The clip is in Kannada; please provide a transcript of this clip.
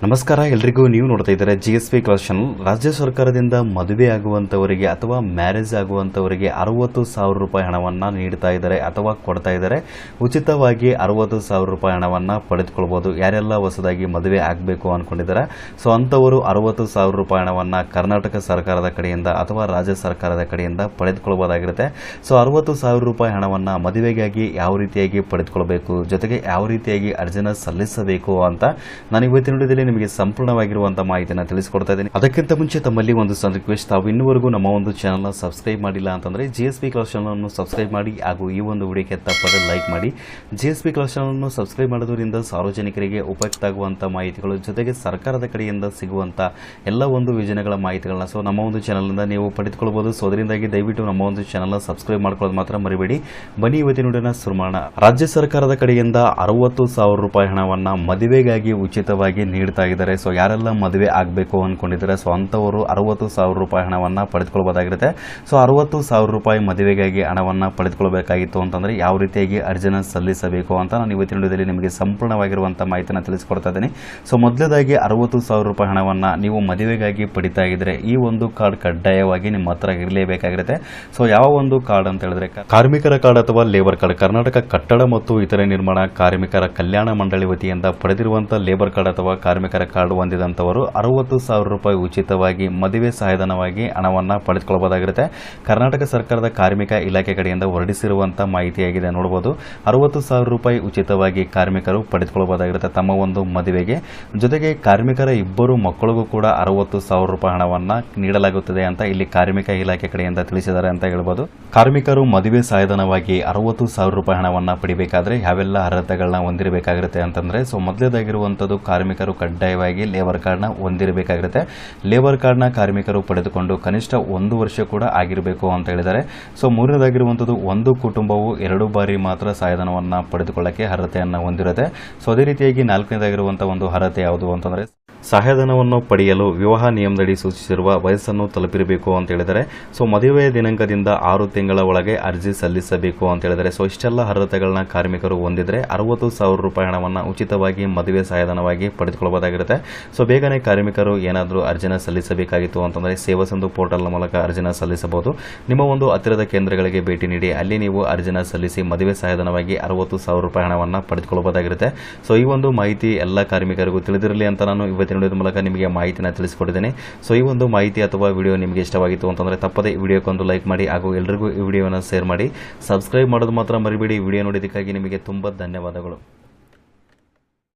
ನಮಸ್ಕಾರ ಎಲ್ಲರಿಗೂ. ನೀವು ನೋಡ್ತಾ ಇದ್ದಾರೆ GSP ಕ್ಲಾಸ್ ಚಾನಲ್. ರಾಜ್ಯ ಸರ್ಕಾರದಿಂದ ಮದುವೆ ಆಗುವಂತವರಿಗೆ ಅಥವಾ ಮ್ಯಾರೇಜ್ ಆಗುವಂತವರಿಗೆ 60,000 ರೂಪಾಯಿ ಹಣವನ್ನು ನೀಡ್ತಾ ಇದ್ದಾರೆ ಅಥವಾ ಕೊಡ್ತಾ ಇದ್ದಾರೆ. ಉಚಿತವಾಗಿ 60,000 ರೂಪಾಯಿ ಹಣವನ್ನು ಪಡೆದುಕೊಳ್ಳಬಹುದು. ಯಾರೆಲ್ಲ ಹೊಸದಾಗಿ ಮದುವೆ ಆಗಬೇಕು ಅನ್ಕೊಂಡಿದ್ದಾರೆ ಸೊ ಅಂಥವರು 60,000 ರೂಪಾಯಿ ಹಣವನ್ನು ಕರ್ನಾಟಕ ಸರ್ಕಾರದ ಕಡೆಯಿಂದ ಅಥವಾ ರಾಜ್ಯ ಸರ್ಕಾರದ ಕಡೆಯಿಂದ ಪಡೆದುಕೊಳ್ಳಬಹುದಾಗಿರುತ್ತೆ. ಸೊ 60,000 ರೂಪಾಯಿ ಹಣವನ್ನು ಮದುವೆಗಾಗಿ ಯಾವ ರೀತಿಯಾಗಿ ಪಡೆದುಕೊಳ್ಳಬೇಕು, ಜೊತೆಗೆ ಯಾವ ರೀತಿಯಾಗಿ ಅರ್ಜಿನ ಸಲ್ಲಿಸಬೇಕು ಅಂತ ನಾನು ಇವತ್ತಿನ ವಿಡಿಯೋದಲ್ಲಿ ನಿಮಗೆ ಸಂಪೂರ್ಣವಾಗಿರುವಂತಹ ಮಾಹಿತಿಯನ್ನು ತಿಳಿಸಿಕೊಡ್ತಾ ಇದ್ದೀನಿ. ಅದಕ್ಕಿಂತ ಮುಂಚೆ ತಮ್ಮಲ್ಲಿ ಒಂದು ಸಣ್ಣ ರಿಕ್ವೆಸ್ಟ್, ತಾವು ಇನ್ನೂವರೆಗೂ ನಮ್ಮ ಒಂದು ಚಾನಲ್ನ ಸಬ್ಸ್ಕ್ರೈಬ್ ಮಾಡಿಲ್ಲ ಅಂತಂದ್ರೆ GSP ಕ್ಲಾಸ್ ಚಾನಲ್ ಅನ್ನು ಸಬ್ಸ್ಕ್ರೈಬ್ ಮಾಡಿ ಹಾಗೂ ಈ ಒಂದು ವಿಡಿಯೋಕ್ಕೆ ತಪ್ಪದೆ ಲೈಕ್ ಮಾಡಿ. GSP ಕ್ಲಾಸ್ ಚಾನಲ್ ಅನ್ನು ಸಬ್ಸ್ಕ್ರೈಬ್ ಮಾಡೋದ್ರಿಂದ ಸಾರ್ವಜನಿಕರಿಗೆ ಉಪಯುಕ್ತ ಆಗುವಂತಹ ಮಾಹಿತಿಗಳು ಜೊತೆಗೆ ಸರ್ಕಾರದ ಕಡೆಯಿಂದ ಸಿಗುವಂತ ಎಲ್ಲ ಒಂದು ಯೋಜನೆಗಳ ಮಾಹಿತಿಗಳನ್ನ ಸೊ ನಮ್ಮ ಒಂದು ಚಾನಲ್ನಿಂದ ನೀವು ಪಡೆದುಕೊಳ್ಳಬಹುದು. ಸೊ ಅದರಿಂದಾಗಿ ದಯವಿಟ್ಟು ನಮ್ಮ ಒಂದು ಚಾನಲ್ನ ಸಬ್ಸ್ಕ್ರೈಬ್ ಮಾಡ್ಕೊಳ್ಳೋದು ಮಾತ್ರ ಮರಿಬೇಡಿ. ಬನ್ನಿ ಇವತ್ತಿನ ವಿಡಿಯೋನ ಶುರು ಮಾಡೋಣ. ರಾಜ್ಯ ಸರ್ಕಾರದ ಕಡೆಯಿಂದ 60,000 ರೂಪಾಯಿ ಹಣವನ್ನು ಮದುವೆಗಾಗಿ ಉಚಿತವಾಗಿ ನೀಡ್ತಾ ಇದ್ದಾರೆ. ಸೊ ಯಾರೆಲ್ಲ ಮದುವೆ ಆಗಬೇಕು ಅನ್ಕೊಂಡಿದ್ದಾರೆ ಸೊ ಅಂಥವರು 60,000 ರೂಪಾಯಿ ಹಣವನ್ನು ಪಡೆದುಕೊಳ್ಳಬಹುದಾಗಿರುತ್ತೆ. ಸೊ 60,000 ರೂಪಾಯಿ ಮದುವೆಗಾಗಿ ಹಣವನ್ನು ಪಡೆದುಕೊಳ್ಳಬೇಕಾಗಿತ್ತು ಅಂತಂದ್ರೆ ಯಾವ ರೀತಿಯಾಗಿ ಅರ್ಜಿನ ಸಲ್ಲಿಸಬೇಕು ಅಂತ ನಾನು ಇವತ್ತಿನ ವಿಡಿಯೋದಲ್ಲಿ ನಿಮಗೆ ಸಂಪೂರ್ಣವಾಗಿರುವಂತಹ ಮಾಹಿತಿಯನ್ನು ತಿಳಿಸಿಕೊಡ್ತಾ ಇದ್ದೀನಿ. ಸೊ ಮೊದಲದಾಗಿ 60,000 ರೂಪಾಯಿ ಹಣವನ್ನು ನೀವು ಮದುವೆಗಾಗಿ ಪಡಿತಾ ಇದ್ರೆ ಈ ಒಂದು ಕಾರ್ಡ್ ಕಡ್ಡಾಯವಾಗಿ ನಿಮ್ಮ ಹತ್ರ ಇರಲೇಬೇಕಾಗಿರುತ್ತೆ. ಸೊ ಯಾವ ಒಂದು ಕಾರ್ಡ್ ಅಂತ ಹೇಳಿದ್ರೆ ಕಾರ್ಮಿಕರ ಕಾರ್ಡ್ ಅಥವಾ ಲೇಬರ್ ಕಾರ್ಡ್. ಕರ್ನಾಟಕ ಕಟ್ಟಡ ಮತ್ತು ಇತರೆ ನಿರ್ಮಾಣ ಕಾರ್ಮಿಕರ ಕಲ್ಯಾಣ ಮಂಡಳಿ ವತಿಯಿಂದ ಪಡೆದಿರುವಂತಹ ಲೇಬರ್ ಕಾರ್ಡ್ ಅಥವಾ ಕಾರ್ಮಿಕರ ಕಾರ್ಡ್ ಹೊಂದಿದಂತವರು 60,000 ರೂಪಾಯಿ ಉಚಿತವಾಗಿ ಮದುವೆ ಸಹಾಯಧನವಾಗಿ ಹಣವನ್ನು ಪಡೆದುಕೊಳ್ಳಬಹುದಾಗಿರುತ್ತೆ. ಕರ್ನಾಟಕ ಸರ್ಕಾರದ ಕಾರ್ಮಿಕ ಇಲಾಖೆ ಕಡೆಯಿಂದ ಹೊರಡಿಸಿರುವಂತಹ ಮಾಹಿತಿಯಾಗಿದೆ. ನೋಡಬಹುದು 60,000 ರೂಪಾಯಿ ಉಚಿತವಾಗಿ ಕಾರ್ಮಿಕರು ಪಡೆದುಕೊಳ್ಳಬಹುದಾಗಿರುತ್ತೆ ತಮ್ಮ ಒಂದು ಮದುವೆಗೆ. ಜೊತೆಗೆ ಕಾರ್ಮಿಕರ ಇಬ್ಬರು ಮಕ್ಕಳಿಗೂ ಕೂಡ 60,000 ರೂಪಾಯಿ ಹಣವನ್ನು ನೀಡಲಾಗುತ್ತದೆ ಅಂತ ಇಲ್ಲಿ ಕಾರ್ಮಿಕ ಇಲಾಖೆ ಕಡೆಯಿಂದ ತಿಳಿಸಿದ್ದಾರೆ ಅಂತ ಹೇಳ್ಬೋದು. ಕಾರ್ಮಿಕರು ಮದುವೆ ಸಹಾಯಧನವಾಗಿ 60,000 ರೂಪಾಯಿ ಹಣವನ್ನು ಪಡಿಬೇಕಾದ್ರೆ ಯಾವೆಲ್ಲ ಅರ್ಹತೆಗಳನ್ನ ಹೊಂದಿರಬೇಕಾಗಿರುತ್ತೆ ಅಂತಂದ್ರೆ ಸೊ ಮೊದಲೇದಾಗಿರುವಂತದ್ದು ಕಾರ್ಮಿಕರು ಕಡ್ಡಾಯವಾಗಿ ಲೇಬರ್ ಕಾರ್ಡ್ನ ಹೊಂದಿರಬೇಕಾಗಿರುತ್ತೆ. ಲೇಬರ್ ಕಾರ್ಡ್ನ ಕಾರ್ಮಿಕರು ಪಡೆದುಕೊಂಡು ಕನಿಷ್ಠ 1 ವರ್ಷ ಕೂಡ ಆಗಿರಬೇಕು ಅಂತ ಹೇಳಿದ್ದಾರೆ. ಸೊ ಮೂರನೇದಾಗಿರುವಂಥದ್ದು ಒಂದು ಕುಟುಂಬವು 2 ಬಾರಿ ಮಾತ್ರ ಸಹಾಯಧನವನ್ನು ಪಡೆದುಕೊಳ್ಳಕ್ಕೆ ಅರ್ಹತೆಯನ್ನು ಹೊಂದಿರುತ್ತೆ. ಸೊ ಅದೇ ರೀತಿಯಾಗಿ ನಾಲ್ಕನೇದಾಗಿರುವಂತಹ ಒಂದು ಅರ್ಹತೆ ಯಾವುದು ಅಂತಂದ್ರೆ ಸಹಾಯಧನವನ್ನು ಪಡೆಯಲು ವಿವಾಹ ನಿಯಮದಡಿ ಸೂಚಿಸಿರುವ ವಯಸ್ಸನ್ನು ತಲುಪಿರಬೇಕು ಅಂತ ಹೇಳಿದರೆ. ಸೊ ಮದುವೆಯ ದಿನಾಂಕದಿಂದ 6 ತಿಂಗಳ ಒಳಗೆ ಅರ್ಜಿ ಸಲ್ಲಿಸಬೇಕು ಅಂತ ಹೇಳಿದರೆ. ಸೊ ಇಷ್ಟೆಲ್ಲ ಅರ್ಹತೆಗಳನ್ನ ಕಾರ್ಮಿಕರು ಹೊಂದಿದ್ರೆ 60,000 ರೂಪಾಯಿ ಹಣವನ್ನು ಉಚಿತವಾಗಿ ಮದುವೆ ಸಹಾಯಧನವಾಗಿ ಪಡೆದುಕೊಳ್ಳಬಹುದಾಗಿರುತ್ತೆ. ಸೊ ಬೇಗನೆ ಕಾರ್ಮಿಕರು ಏನಾದರೂ ಅರ್ಜಿನ ಸಲ್ಲಿಸಬೇಕಾಗಿತ್ತು ಅಂತಂದರೆ ಸೇವಾ ಸಿಂಧು ಪೋರ್ಟಲ್ನ ಮೂಲಕ ಅರ್ಜಿನ ಸಲ್ಲಿಸಬಹುದು. ನಿಮ್ಮ ಒಂದು ಹತ್ತಿರದ ಕೇಂದ್ರಗಳಿಗೆ ಭೇಟಿ ನೀಡಿ ಅಲ್ಲಿ ನೀವು ಅರ್ಜಿನ ಸಲ್ಲಿಸಿ ಮದುವೆ ಸಹಾಯಧನವಾಗಿ 60,000 ರೂಪಾಯಿ ಹಣವನ್ನು ಪಡೆದುಕೊಳ್ಳಬಹುದಾಗಿರುತ್ತೆ. ಸೊ ಈ ಒಂದು ಮಾಹಿತಿ ಎಲ್ಲ ಕಾರ್ಮಿಕರಿಗೂ ತಿಳಿದಿರಲಿ ಅಂತ ನಾನು ಇವತ್ತಿನ ವಿಡಿಯೋದ ಮೂಲಕ ನಿಮಗೆ ಮಾಹಿತಿನ ತಿಳಿಸಿಕೊಟ್ಟಿದ್ದೇನೆ. ಸೊ ಈ ಒಂದು ಮಾಹಿತಿ ಅಥವಾ ವಿಡಿಯೋ ನಿಮಗೆ ಇಷ್ಟವಾಗಿತ್ತು ಅಂತಂದ್ರೆ ತಪ್ಪದೆ ವಿಡಿಯೋಕ್ಕೊಂದು ಲೈಕ್ ಮಾಡಿ ಹಾಗೂ ಎಲ್ಲರಿಗೂ ಈ ವಿಡಿಯೋನ ಶೇರ್ ಮಾಡಿ. ಸಬ್ಸ್ಕ್ರೈಬ್ ಮಾಡೋದು ಮಾತ್ರ ಮರಿಬೇಡಿ. ವಿಡಿಯೋ ನೋಡಿದ್ದಕ್ಕಾಗಿ ನಿಮಗೆ ತುಂಬಾ ಧನ್ಯವಾದಗಳು.